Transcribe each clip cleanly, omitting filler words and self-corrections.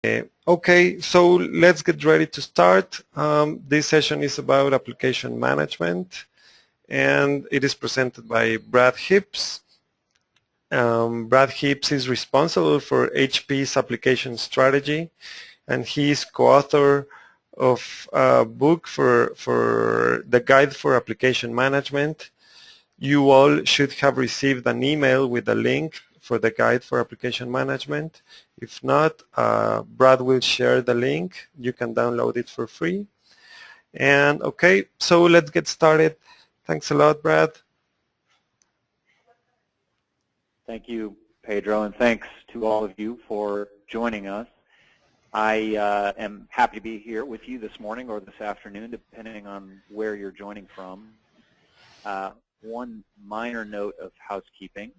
Okay, so let's get ready to start. This session is about application management, and it is presented by Brad Hibbs. Brad Hibbs is responsible for HP's application strategy, and he is co-author of a book for the Guide for Application Management. You all should have received an email with a link for the Guide for Application Management. If not, Brad will share the link. You can download it for free. And okay, so let's get started. Thanks a lot, Brad. Thank you, Pedro, and thanks to all of you for joining us. I am happy to be here with you this morning or this afternoon, depending on where you're joining from. One minor note of housekeeping.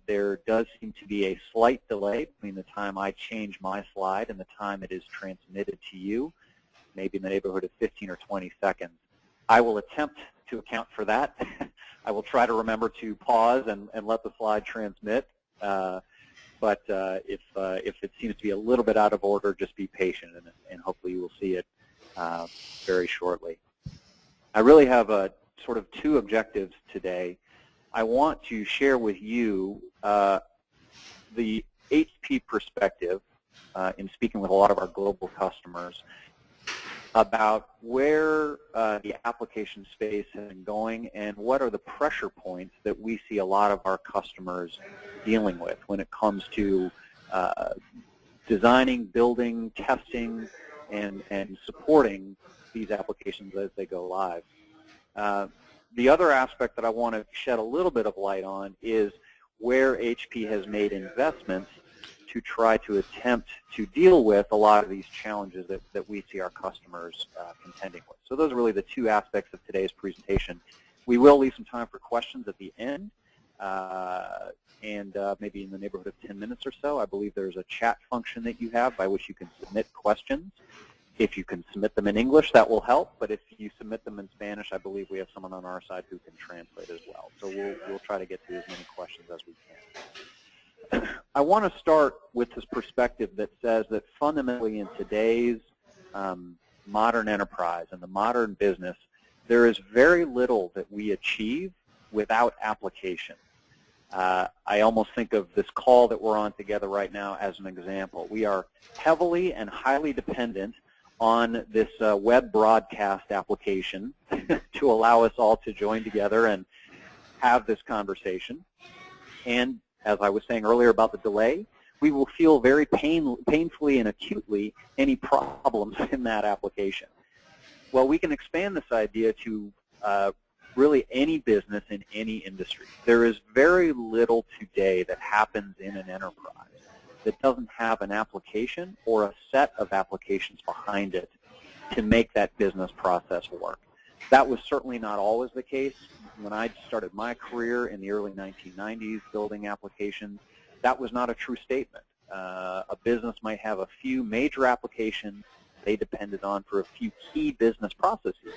There does seem to be a slight delay between the time I change my slide and the time it is transmitted to you, maybe in the neighborhood of 15 or 20 seconds. I will attempt to account for that. I will try to remember to pause and let the slide transmit. But if it seems to be a little bit out of order, just be patient, and hopefully you will see it very shortly. I really have sort of two objectives today. I want to share with you the HP perspective in speaking with a lot of our global customers about where the application space has been going and what are the pressure points that we see a lot of our customers dealing with when it comes to designing, building, testing, and supporting these applications as they go live. The other aspect that I want to shed a little bit of light on is where HP has made investments to try to attempt to deal with a lot of these challenges that we see our customers contending with. So those are really the two aspects of today's presentation. We will leave some time for questions at the end, and maybe in the neighborhood of 10 minutes or so. I believe there's a chat function that you have by which you can submit questions. If you can submit them in English, that will help, but if you submit them in Spanish, I believe we have someone on our side who can translate as well. So we'll try to get to as many questions as we can. I want to start with this perspective that says that fundamentally in today's modern enterprise and the modern business, there is very little that we achieve without application. I almost think of this call that we're on together right now as an example. We are heavily and highly dependent on this web broadcast application to allow us all to join together and have this conversation. And as I was saying earlier about the delay, we will feel very painfully and acutely any problems in that application. Well, we can expand this idea to really any business in any industry. There is very little today that happens in an enterprise that doesn't have an application or a set of applications behind it to make that business process work. That was certainly not always the case. When I started my career in the early 1990s building applications, that was not a true statement. A business might have a few major applications they depended on for a few key business processes,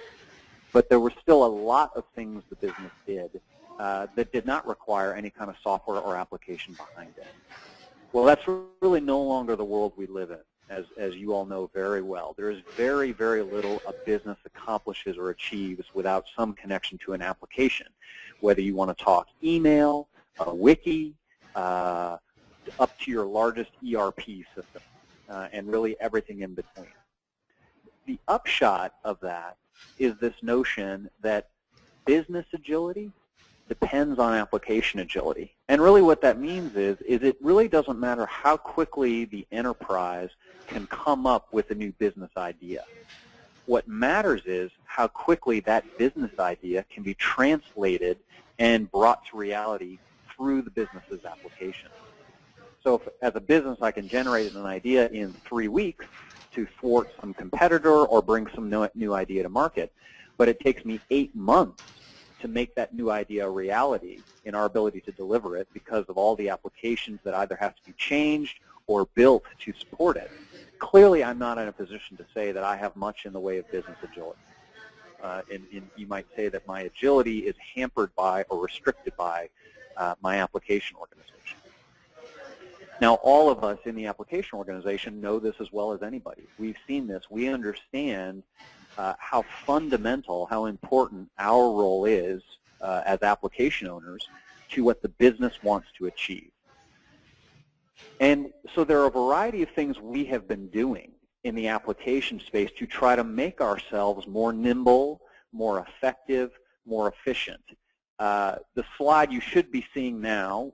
but there were still a lot of things the business did that did not require any kind of software or application behind it. Well, that's really no longer the world we live in, as you all know very well. There is very, very little a business accomplishes or achieves without some connection to an application, whether you want to talk email, a wiki, up to your largest ERP system, and really everything in between. The upshot of that is this notion that business agility depends on application agility. And really what that means is it really doesn't matter how quickly the enterprise can come up with a new business idea. What matters is how quickly that business idea can be translated and brought to reality through the business's application. So if, as a business, I can generate an idea in 3 weeks to thwart some competitor or bring some new idea to market, but it takes me 8 months to make that new idea a reality in our ability to deliver it because of all the applications that either have to be changed or built to support it. Clearly, I'm not in a position to say that I have much in the way of business agility. And you might say that my agility is hampered by or restricted by my application organization. Now, all of us in the application organization know this as well as anybody. We've seen this. We understand how fundamental, how important our role is as application owners to what the business wants to achieve. And so there are a variety of things we have been doing in the application space to try to make ourselves more nimble, more effective, more efficient. The slide you should be seeing now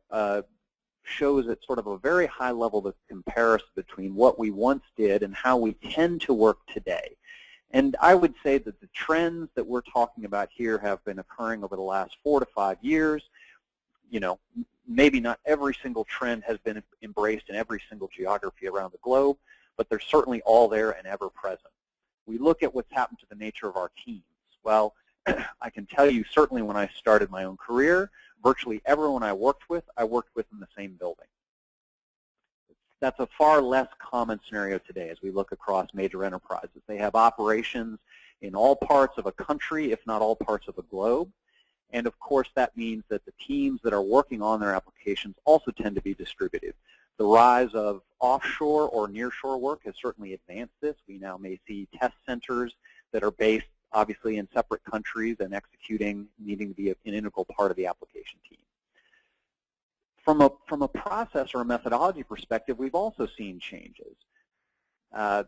shows at sort of a very high level the comparison between what we once did and how we tend to work today. And I would say that the trends that we're talking about here have been occurring over the last 4 to 5 years. You know, maybe not every single trend has been embraced in every single geography around the globe, but they're certainly all there and ever present. We look at what's happened to the nature of our teams. Well, I can tell you certainly when I started my own career, virtually everyone I worked with in the same building. That's a far less common scenario today as we look across major enterprises. They have operations in all parts of a country, if not all parts of the globe. And of course, that means that the teams that are working on their applications also tend to be distributed. The rise of offshore or nearshore work has certainly advanced this. We now may see test centers that are based obviously in separate countries and executing, needing to be an integral part of the application team. From a process or a methodology perspective, we've also seen changes.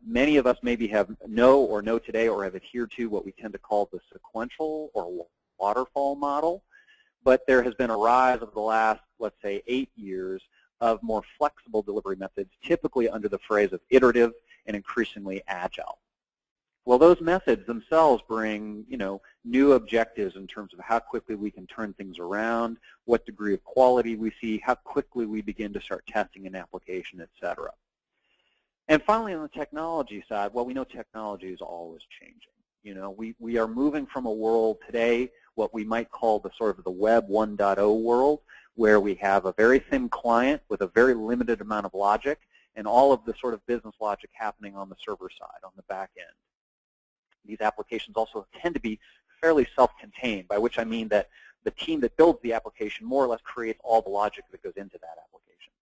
Many of us maybe know today or have adhered to what we tend to call the sequential or waterfall model, but there has been a rise over the last, let's say, 8 years of more flexible delivery methods, typically under the phrase of iterative and increasingly agile. Well, those methods themselves bring, new objectives in terms of how quickly we can turn things around, what degree of quality we see, how quickly we begin to start testing an application, et cetera. And finally, on the technology side, well, we know technology is always changing. We are moving from a world today, what we might call the sort of the Web 1.0 world, where we have a very thin client with a very limited amount of logic and all of the sort of business logic happening on the server side, on the back end. These applications also tend to be fairly self-contained, by which I mean that the team that builds the application more or less creates all the logic that goes into that application.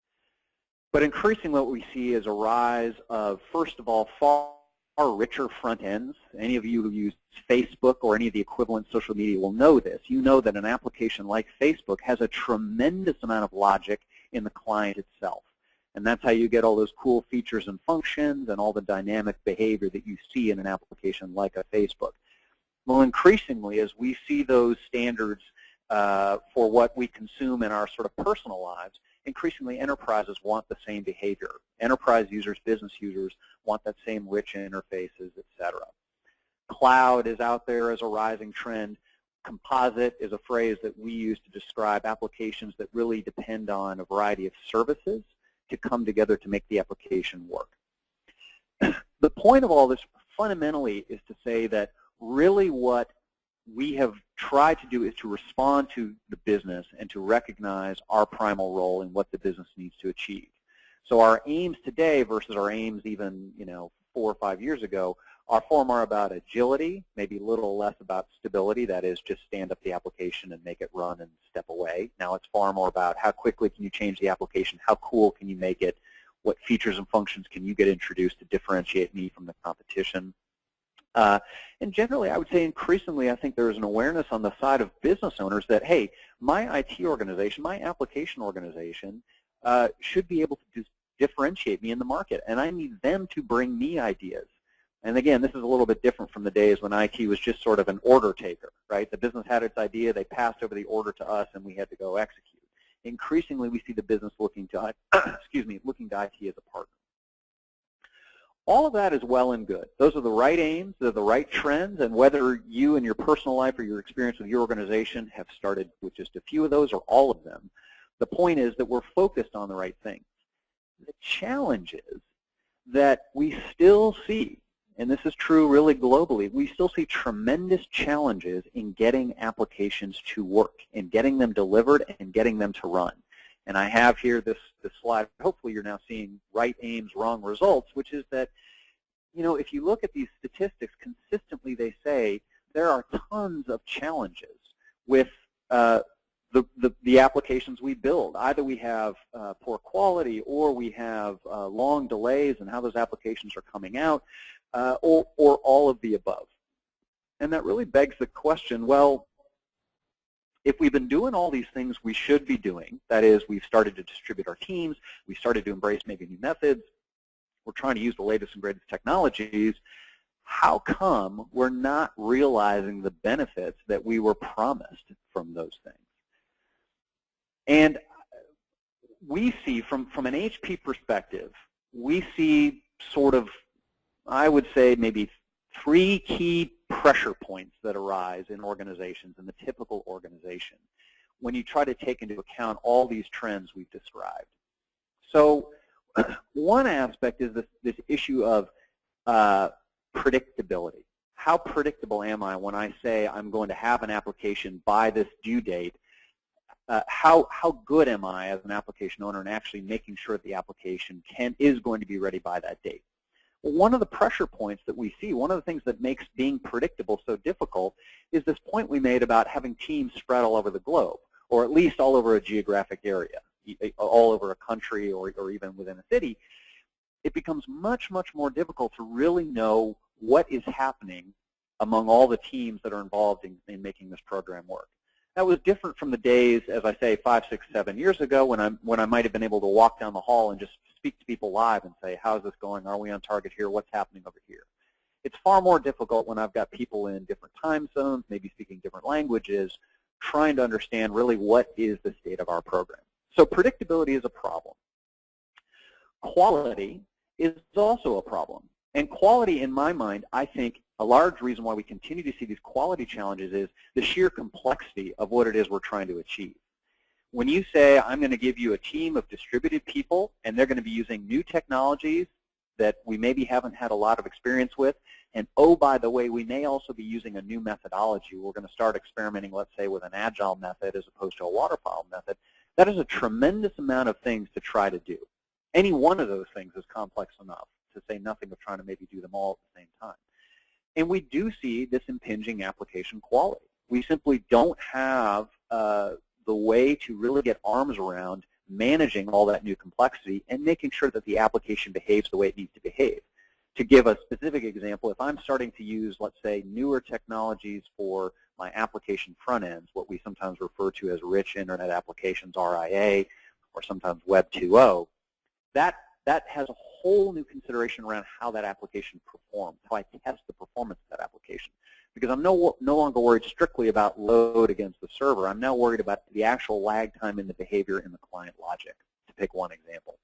But increasingly what we see is a rise of, first of all, far richer front ends. Any of you who use Facebook or any of the equivalent social media will know this. You know that an application like Facebook has a tremendous amount of logic in the client itself. And that's how you get all those cool features and functions and all the dynamic behavior that you see in an application like a Facebook. Well, increasingly, as we see those standards for what we consume in our sort of personal lives, increasingly enterprises want the same behavior. Enterprise users, business users want that same rich interfaces, et cetera. Cloud is out there as a rising trend. Composite is a phrase that we use to describe applications that really depend on a variety of services to come together to make the application work. The point of all this fundamentally is to say that really what we have tried to do is to respond to the business and to recognize our primal role in what the business needs to achieve. So our aims today versus our aims even 4 or 5 years ago are far more about agility, maybe a little less about stability, that is just stand up the application and make it run and step away. Now it's far more about how quickly can you change the application, how cool can you make it, what features and functions can you get introduced to differentiate me from the competition. And generally, I would say increasingly, I think there is an awareness on the side of business owners that, hey, my IT organization, my application organization should be able to differentiate me in the market, and I need them to bring me ideas. And again, this is a little bit different from the days when IT was just sort of an order taker, right? The business had its idea, they passed over the order to us, and we had to go execute. Increasingly, we see the business looking to, looking to IT as a partner. All of that is well and good. Those are the right aims, they're the right trends, and whether you in your personal life or your experience with your organization have started with just a few of those or all of them, the point is that we're focused on the right things. The challenge is that we still see, and this is true really globally, we still see tremendous challenges in getting applications to work, in getting them delivered and getting them to run. And I have here this slide. Hopefully you're now seeing right aims, wrong results, which is that, if you look at these statistics, consistently they say there are tons of challenges with the the applications we build. Either we have poor quality, or we have long delays in how those applications are coming out, or all of the above. And that really begs the question, well, if we've been doing all these things we should be doing, that is, we've started to distribute our teams, we started to embrace maybe new methods, we're trying to use the latest and greatest technologies, how come we're not realizing the benefits that we were promised from those things? And we see, from an HP perspective, we see sort of, I would say, maybe 3 key pressure points that arise in organizations, in the typical organization, when you try to take into account all these trends we've described. So one aspect is this issue of predictability. How predictable am I when I say I'm going to have an application by this due date? How good am I as an application owner in actually making sure that the application is going to be ready by that date? Well, one of the pressure points that we see, one of the things that makes being predictable so difficult, is this point we made about having teams spread all over the globe, or at least all over a geographic area, all over a country, or even within a city. It becomes much, much more difficult to really know what is happening among all the teams that are involved in making this program work. That was different from the days, as I say, 5, 6, 7 years ago, when I might have been able to walk down the hall and just speak to people live and say, how's this going? Are we on target here? What's happening over here? It's far more difficult when I've got people in different time zones, maybe speaking different languages, trying to understand really what is the state of our program. So predictability is a problem. Quality is also a problem. And quality, in my mind, I think a large reason why we continue to see these quality challenges is the sheer complexity of what it is we're trying to achieve. When you say, I'm going to give you a team of distributed people, and they're going to be using new technologies that we maybe haven't had a lot of experience with, and oh, by the way, we may also be using a new methodology. We're going to start experimenting, let's say, with an agile method as opposed to a waterfall method. That is a tremendous amount of things to try to do. Any one of those things is complex enough, to say nothing of trying to maybe do them all at the same time. And we do see this impinging application quality. We simply don't have the way to really get arms around managing all that new complexity and making sure that the application behaves the way it needs to behave. To give a specific example, if I'm starting to use, let's say, newer technologies for my application front ends, what we sometimes refer to as rich internet applications, RIA, or sometimes Web 2.0, that has a whole new consideration around how that application performs, how I test the performance of that application. Because I'm no longer worried strictly about load against the server. I'm now worried about the actual lag time in the behavior in the client logic, to pick one example.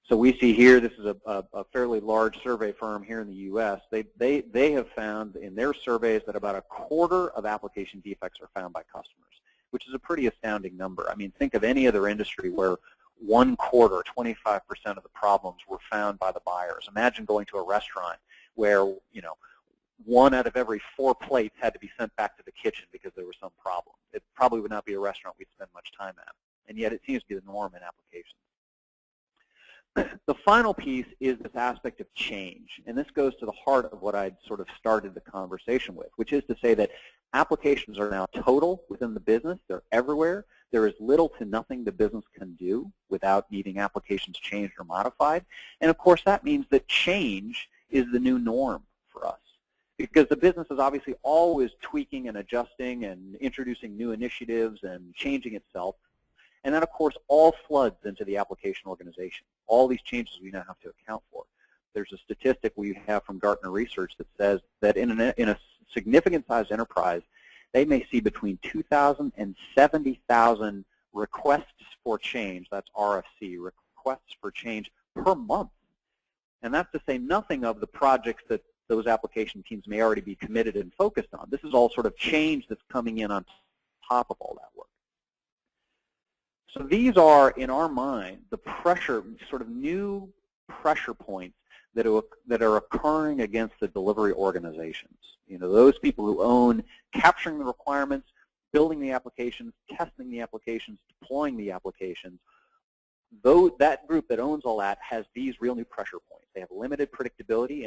So we see here, this is a fairly large survey firm here in the U.S. They have found in their surveys that about 1/4 of application defects are found by customers, which is a pretty astounding number. I mean, think of any other industry where 1/4, 25% of the problems were found by the buyers. Imagine going to a restaurant where, you know, 1 out of every 4 plates had to be sent back to the kitchen because there was some problem. It probably would not be a restaurant we'd spend much time at, and yet it seems to be the norm in applications. The final piece is this aspect of change, and this goes to the heart of what I'd sort of started the conversation with, which is to say that applications are now total within the business. They're everywhere. There is little to nothing the business can do without needing applications changed or modified. And of course, that means that change is the new norm for us, because the business is obviously always tweaking and adjusting and introducing new initiatives and changing itself. And that, of course, all floods into the application organization. All these changes we now have to account for. There's a statistic we have from Gartner Research that says that in a significant-sized enterprise, they may see between 2,000 and 70,000 requests for change, that's RFC, requests for change per month. And that's to say nothing of the projects that those application teams may already be committed and focused on. This is all sort of change that's coming in on top of all that work. So these are, in our mind, the pressure, sort of new pressure points that are occurring against the delivery organizations. You know, those people who own capturing the requirements, building the applications, testing the applications, deploying the applications. Though that group that owns all that has these real new pressure points. They have limited predictability